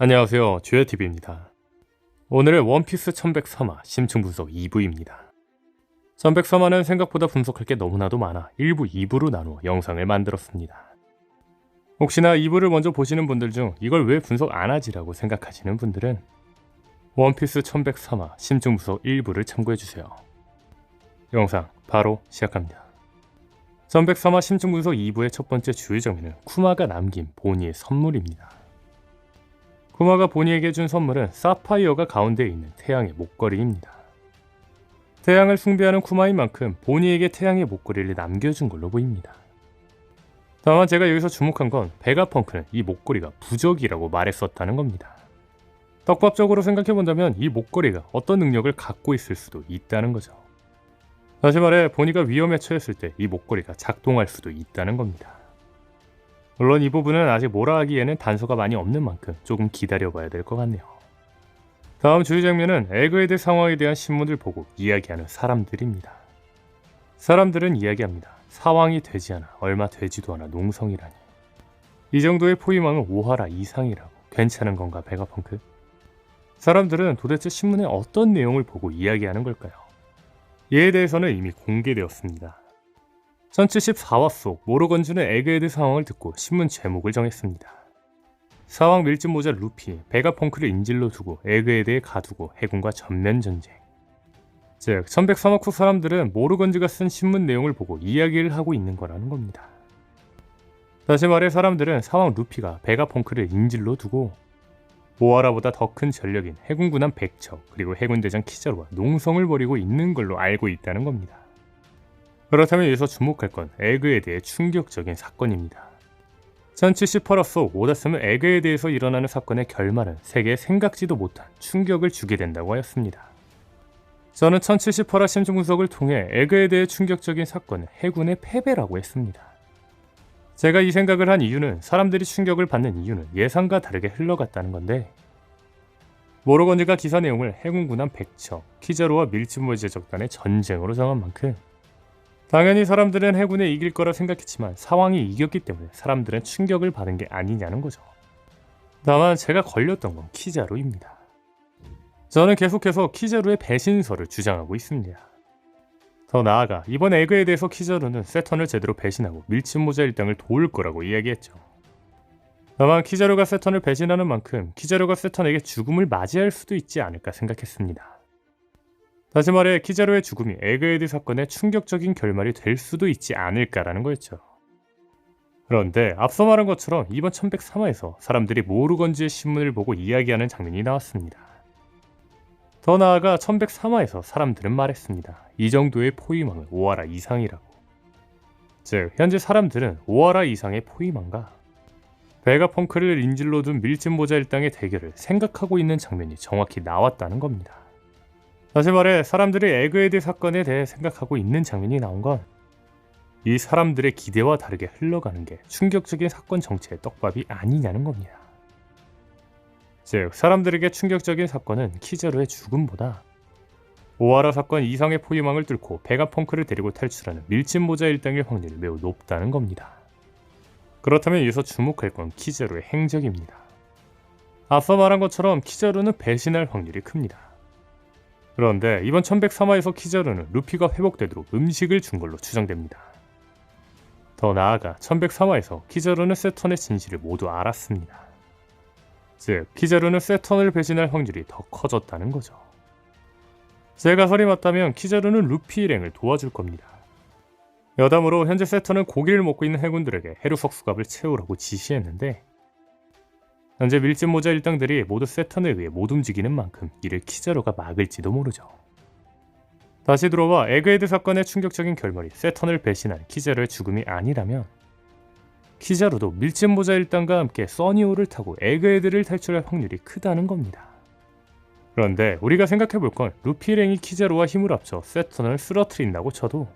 안녕하세요. 주요TV입니다. 오늘은 원피스 1103화 심층 분석 2부입니다. 1103화는 생각보다 분석할 게 너무나도 많아 1부, 2부로 나누어 영상을 만들었습니다. 혹시나 2부를 먼저 보시는 분들 중 이걸 왜 분석 안 하지라고 생각하시는 분들은 원피스 1103화 심층 분석 1부를 참고해주세요. 영상 바로 시작합니다. 1103화 심층 분석 2부의 첫 번째 주요 장면은 쿠마가 남긴 보니의 선물입니다. 쿠마가 보니에게 준 선물은 사파이어가 가운데에 있는 태양의 목걸이입니다. 태양을 숭배하는 쿠마인 만큼 보니에게 태양의 목걸이를 남겨준 걸로 보입니다. 다만 제가 여기서 주목한 건 베가펑크는 이 목걸이가 부적이라고 말했었다는 겁니다. 떡밥적으로 생각해본다면 이 목걸이가 어떤 능력을 갖고 있을 수도 있다는 거죠. 다시 말해 보니가 위험에 처했을 때 이 목걸이가 작동할 수도 있다는 겁니다. 물론 이 부분은 아직 뭐라 하기에는 단서가 많이 없는 만큼 조금 기다려봐야 될 것 같네요. 다음 주요 장면은 에그헤드 상황에 대한 신문을 보고 이야기하는 사람들입니다. 사람들은 이야기합니다. 사왕이 되지 않아 얼마 되지도 않아 농성이라니. 이 정도의 포위망은 오하라 이상이라고. 괜찮은 건가 베가펑크? 사람들은 도대체 신문에 어떤 내용을 보고 이야기하는 걸까요? 이에 대해서는 이미 공개되었습니다. 1074화 속 모로건즈는 에그헤드 상황을 듣고 신문 제목을 정했습니다. 사왕 밀짚모자 루피, 베가펑크를 인질로 두고 에그헤드에 가두고 해군과 전면전쟁. 즉 1103화 후 사람들은 모로건즈가 쓴 신문 내용을 보고 이야기를 하고 있는 거라는 겁니다. 다시 말해 사람들은 사왕 루피가 베가펑크를 인질로 두고 오하라보다 더 큰 전력인 해군 군함 100척 그리고 해군 대장 키자루와 농성을 벌이고 있는 걸로 알고 있다는 겁니다. 그렇다면 여기서 주목할 건 에그헤드의 충격적인 사건입니다. 1078화 속 오다스는 에그헤드에서 일어나는 사건의 결말은 세계에 생각지도 못한 충격을 주게 된다고 하였습니다. 저는 1078화 심층 분석을 통해 에그헤드의 충격적인 사건은 해군의 패배라고 했습니다. 제가 이 생각을 한 이유는 사람들이 충격을 받는 이유는 예상과 다르게 흘러갔다는 건데 모로건즈가 기사 내용을 해군 군함 100척, 키자루와 밀짚모자 적단의 전쟁으로 정한 만큼 당연히 사람들은 해군에 이길 거라 생각했지만 사왕이 이겼기 때문에 사람들은 충격을 받은 게 아니냐는 거죠. 다만 제가 걸렸던 건 키자루입니다. 저는 계속해서 키자루의 배신설을 주장하고 있습니다. 더 나아가 이번 에그에 대해서 키자루는 세턴을 제대로 배신하고 밀짚모자 일당을 도울 거라고 이야기했죠. 다만 키자루가 세턴을 배신하는 만큼 키자루가 세턴에게 죽음을 맞이할 수도 있지 않을까 생각했습니다. 다시 말해 키자루의 죽음이 에그헤드 사건의 충격적인 결말이 될 수도 있지 않을까라는 거였죠. 그런데 앞서 말한 것처럼 이번 1103화에서 사람들이 모로건즈의 신문을 보고 이야기하는 장면이 나왔습니다. 더 나아가 1103화에서 사람들은 말했습니다. 이 정도의 포위망은 오하라 이상이라고. 즉 현재 사람들은 오하라 이상의 포위망과 베가펑크를 인질로 둔 밀짚모자 일당의 대결을 생각하고 있는 장면이 정확히 나왔다는 겁니다. 다시 말해 사람들이 에그헤드 사건에 대해 생각하고 있는 장면이 나온 건 이 사람들의 기대와 다르게 흘러가는 게 충격적인 사건 정체의 떡밥이 아니냐는 겁니다. 즉 사람들에게 충격적인 사건은 키자루의 죽음보다 오하라 사건 이상의 포위망을 뚫고 베가펑크를 데리고 탈출하는 밀짚모자 일당의 확률이 매우 높다는 겁니다. 그렇다면 여기서 주목할 건 키자루의 행적입니다. 앞서 말한 것처럼 키자루는 배신할 확률이 큽니다. 그런데 이번 1103화에서 키자루는 루피가 회복되도록 음식을 준 걸로 추정됩니다. 더 나아가 1103화에서 키자루는 세턴의 진실을 모두 알았습니다. 즉 키자루는 세턴을 배신할 확률이 더 커졌다는 거죠. 제 가설이 맞다면 키자루는 루피 일행을 도와줄 겁니다. 여담으로 현재 세턴은 고기를 먹고 있는 해군들에게 해루석 수갑을 채우라고 지시했는데 현재 밀짚모자 일당들이 모두 세턴에 의해 못 움직이는 만큼 이를 키자루가 막을지도 모르죠. 다시 들어와 에그헤드 사건의 충격적인 결말이 세턴을 배신한 키자루의 죽음이 아니라면 키자루도 밀짚모자 일당과 함께 써니오를 타고 에그헤드를 탈출할 확률이 크다는 겁니다. 그런데 우리가 생각해볼 건 루피 일행이 키자루와 힘을 합쳐 세턴을 쓰러뜨린다고 쳐도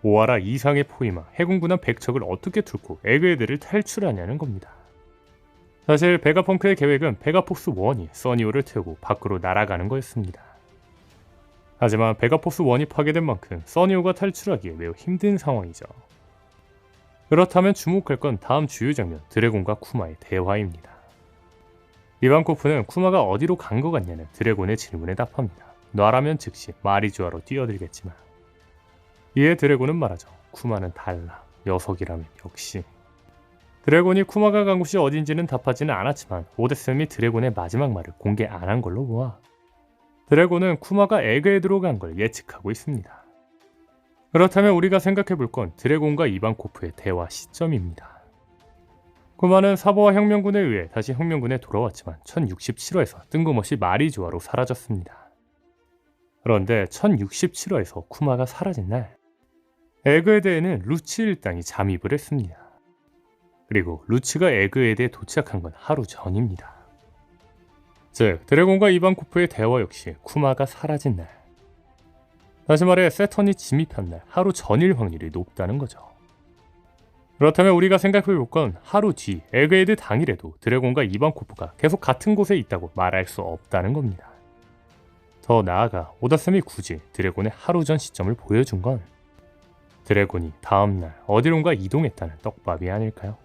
오하라 이상의 포위망 해군 군함 100척을 어떻게 뚫고 에그헤드를 탈출하냐는 겁니다. 사실 베가펑크의 계획은 베가포스 1이 써니오를 태우고 밖으로 날아가는 거였습니다. 하지만 베가포스 1이 파괴된 만큼 써니오가 탈출하기에 매우 힘든 상황이죠. 그렇다면 주목할 건 다음 주요 장면 드래곤과 쿠마의 대화입니다. 이반코프는 쿠마가 어디로 간 것 같냐는 드래곤의 질문에 답합니다. 놔라면 즉시 마리주아로 뛰어들겠지만. 이에 드래곤은 말하죠. 쿠마는 달라. 녀석이라면 역시. 드래곤이 쿠마가 간 곳이 어딘지는 답하지는 않았지만 오데스미 드래곤의 마지막 말을 공개 안 한 걸로 보아 드래곤은 쿠마가 에그헤드로 간 걸 예측하고 있습니다. 그렇다면 우리가 생각해 볼 건 드래곤과 이반코프의 대화 시점입니다. 쿠마는 사보와 혁명군에 의해 다시 혁명군에 돌아왔지만 1067화에서 뜬금없이 마리주아로 사라졌습니다. 그런데 1067화에서 쿠마가 사라진 날 에그헤드에는 루치 일당이 잠입을 했습니다. 그리고 루치가 에그헤드에 도착한 건 하루 전입니다. 즉 드래곤과 이반코프의 대화 역시 쿠마가 사라진 날, 다시 말해 세턴이 침입한 날 하루 전일 확률이 높다는 거죠. 그렇다면 우리가 생각해 볼 건 하루 뒤 에그헤드 당일에도 드래곤과 이반코프가 계속 같은 곳에 있다고 말할 수 없다는 겁니다. 더 나아가 오다쌤이 굳이 드래곤의 하루 전 시점을 보여준 건 드래곤이 다음날 어디론가 이동했다는 떡밥이 아닐까요?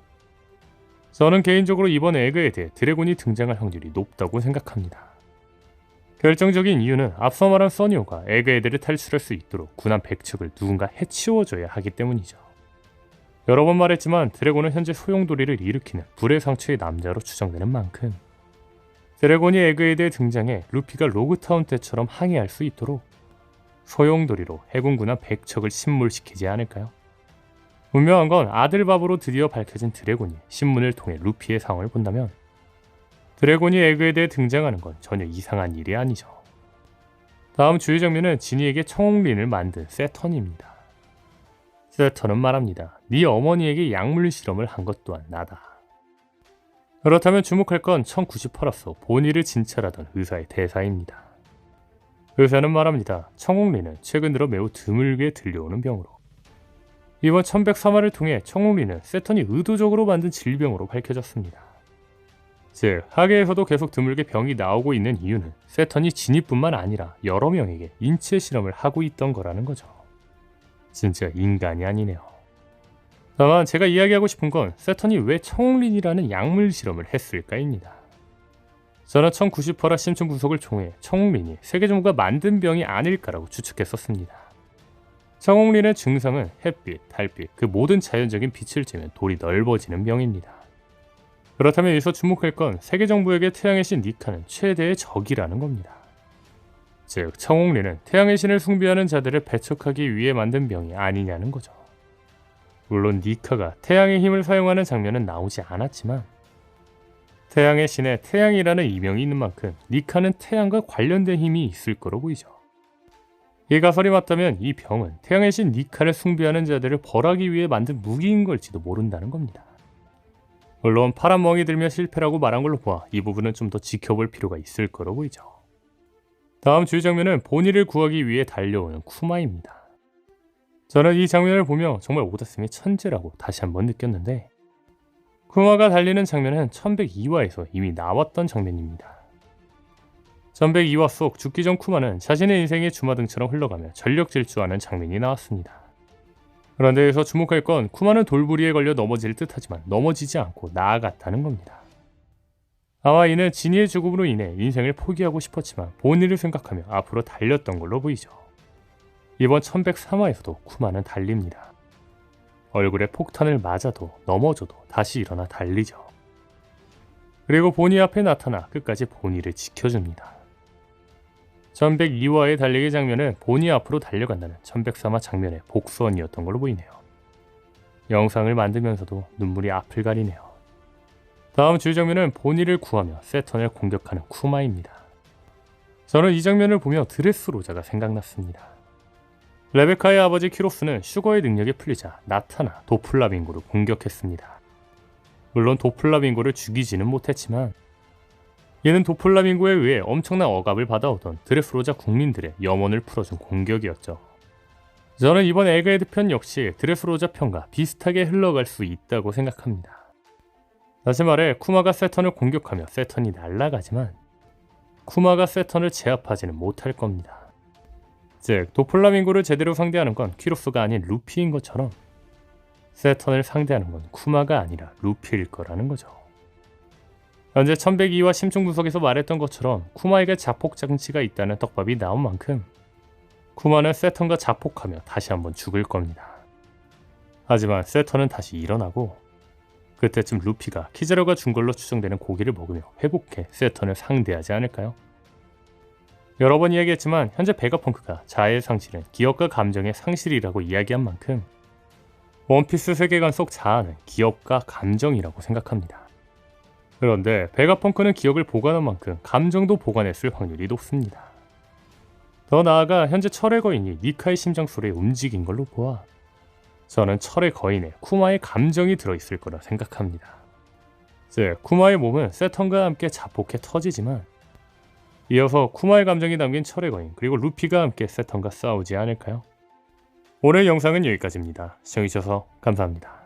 저는 개인적으로 이번 에그헤드에 드래곤이 등장할 확률이 높다고 생각합니다. 결정적인 이유는 앞서 말한 써니오가 에그헤드를 탈출할 수 있도록 군함 100척을 누군가 해치워줘야 하기 때문이죠. 여러 번 말했지만 드래곤은 현재 소용돌이를 일으키는 불의 상처의 남자로 추정되는 만큼 드래곤이 에그헤드에 등장해 루피가 로그타운 때처럼 항해할 수 있도록 소용돌이로 해군 군함 100척을 침몰시키지 않을까요? 분명한 건 아들밥으로 드디어 밝혀진 드래곤이 신문을 통해 루피의 상황을 본다면 드래곤이 에그헤드에 등장하는 건 전혀 이상한 일이 아니죠. 다음 주의 장면은 지니에게 청홍린을 만든 세턴입니다. 세턴은 말합니다. 네 어머니에게 약물 실험을 한 것 또한 나다. 그렇다면 주목할 건 1098화서 본의를 진찰하던 의사의 대사입니다. 의사는 말합니다. 청홍린은 최근 들어 매우 드물게 들려오는 병으로 이번 1103화를 통해 청홍린은 세턴이 의도적으로 만든 질병으로 밝혀졌습니다. 즉 하계에서도 계속 드물게 병이 나오고 있는 이유는 세턴이 지니뿐만 아니라 여러 명에게 인체 실험을 하고 있던 거라는 거죠. 진짜 인간이 아니네요. 다만 제가 이야기하고 싶은 건 세턴이 왜 청홍린이라는 약물 실험을 했을까입니다. 저는 1098화 심층 분석을 통해 청홍린이 세계정부가 만든 병이 아닐까라고 추측했었습니다. 청홍린의 증상은 햇빛, 달빛, 그 모든 자연적인 빛을 쬐면 돌이 넓어지는 병입니다. 그렇다면 여기서 주목할 건 세계정부에게 태양의 신 니카는 최대의 적이라는 겁니다. 즉 청홍린은 태양의 신을 숭배하는 자들을 배척하기 위해 만든 병이 아니냐는 거죠. 물론 니카가 태양의 힘을 사용하는 장면은 나오지 않았지만 태양의 신에 태양이라는 이명이 있는 만큼 니카는 태양과 관련된 힘이 있을 거로 보이죠. 이 가설이 맞다면 이 병은 태양의 신 니카를 숭배하는 자들을 벌하기 위해 만든 무기인 걸지도 모른다는 겁니다. 물론 파란 멍이 들며 실패라고 말한 걸로 보아 이 부분은 좀 더 지켜볼 필요가 있을 거로 보이죠. 다음 주의 장면은 본의를 구하기 위해 달려오는 쿠마입니다. 저는 이 장면을 보며 정말 오다쌤이 천재라고 다시 한번 느꼈는데 쿠마가 달리는 장면은 1102화에서 이미 나왔던 장면입니다. 1102화 속 죽기 전 쿠마는 자신의 인생의 주마등처럼 흘러가며 전력 질주하는 장면이 나왔습니다. 그런데 여기서 주목할 건 쿠마는 돌부리에 걸려 넘어질 듯하지만 넘어지지 않고 나아갔다는 겁니다. 아마 이는 지니의 죽음으로 인해 인생을 포기하고 싶었지만 본의를 생각하며 앞으로 달렸던 걸로 보이죠. 이번 1103화에서도 쿠마는 달립니다. 얼굴에 폭탄을 맞아도 넘어져도 다시 일어나 달리죠. 그리고 본의 앞에 나타나 끝까지 본의를 지켜줍니다. 1102화의 달리기 장면은 본의 앞으로 달려간다는 1103화 장면의 복선이었던 걸로 보이네요. 영상을 만들면서도 눈물이 앞을 가리네요. 다음 주의 장면은 본의를 구하며 세턴을 공격하는 쿠마입니다. 저는 이 장면을 보며 드레스로자가 생각났습니다. 레베카의 아버지 키로스는 슈거의 능력이 풀리자 나타나 도플라빙고를 공격했습니다. 물론 도플라빙고를 죽이지는 못했지만 얘는 도플라밍고에 의해 엄청난 억압을 받아오던 드레스로자 국민들의 염원을 풀어준 공격이었죠. 저는 이번 에그헤드 편 역시 드레스로자 편과 비슷하게 흘러갈 수 있다고 생각합니다. 다시 말해 쿠마가 세턴을 공격하며 세턴이 날아가지만 쿠마가 세턴을 제압하지는 못할 겁니다. 즉 도플라밍고를 제대로 상대하는 건 키로스가 아닌 루피인 것처럼 세턴을 상대하는 건 쿠마가 아니라 루피일 거라는 거죠. 현재 1102와 심층 분석에서 말했던 것처럼 쿠마에게 자폭 장치가 있다는 떡밥이 나온 만큼 쿠마는 세턴과 자폭하며 다시 한번 죽을 겁니다. 하지만 세턴은 다시 일어나고 그때쯤 루피가 키자루가 준 걸로 추정되는 고기를 먹으며 회복해 세턴을 상대하지 않을까요? 여러 번 이야기했지만 현재 베가펑크가 자아의 상실은 기억과 감정의 상실이라고 이야기한 만큼 원피스 세계관 속 자아는 기억과 감정이라고 생각합니다. 그런데 베가펑크는 기억을 보관한 만큼 감정도 보관했을 확률이 높습니다. 더 나아가 현재 철의 거인이 니카의 심장 소리에 움직인 걸로 보아 저는 철의 거인에 쿠마의 감정이 들어있을 거라 생각합니다. 즉, 쿠마의 몸은 세턴과 함께 자폭해 터지지만 이어서 쿠마의 감정이 담긴 철의 거인 그리고 루피가 함께 세턴과 싸우지 않을까요? 오늘 영상은 여기까지입니다. 시청해주셔서 감사합니다.